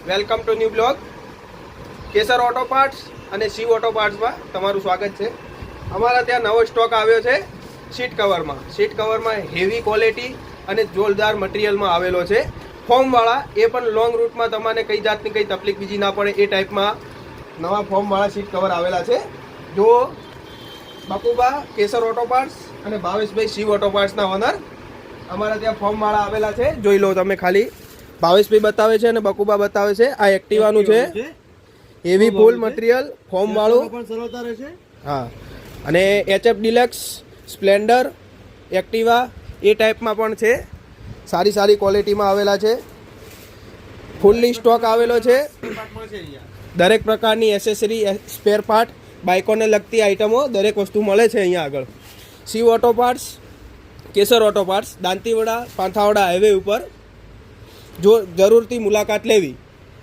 Welcome to new blog. Kesar auto parts અને Shiv auto પાર્ટ્સમાં તમારું સ્વાગત છે. અમારા ત્યાં નવો સ્ટોક આવ્યો છે સીટ કવરમાં. સીટ કવરમાં હેવી ક્વોલિટી અને જોરદાર મટીરિયલમાં આવેલો છે. ફોર્મવાળા, એ પણ લોંગ રૂટમાં તમને કઈ જાતની કઈ તકલીફ બીજી ના પડે એ ટાઈપમાં નવા ફોર્મવાળા સીટ કવર આવેલા છે. જો બકુબા કેસર ઓટો પાર્ટ્સ અને ભાવેશભાઈ શિવ ઓટો પાર્ટ્સના ઓનર અમારા ત્યાં ફોર્મવાળા આવેલા છે. જોઈ લો તમે ખાલી. ભાવેશભાઈ બતાવે છે અને બકુબા બતાવે છે. આ એક્ટિવાનું છે, હેવી ફૂલ મટીરિયલ ફોર્મ વાળું પણ સરળતા રહેશે. હા, અને HF ડિલક્સ, સ્પ્લેન્ડર, એક્ટિવા એ ટાઈપમાં પણ છે. સારી સારી ક્વોલિટીમાં આવેલા છે. ફૂલ્લી સ્ટોક આવેલો છે. દરેક પ્રકારની એસેસરી, સ્પેર પાર્ટ, બાઇકોને લગતી આઇટમો દરેક વસ્તુ મળે છે અહીંયા આગળ. Shiv auto parts, Kesar auto parts, Dantiwada Panthawada highway ઉપર. જો જરૂરથી મુલાકાત લેવી.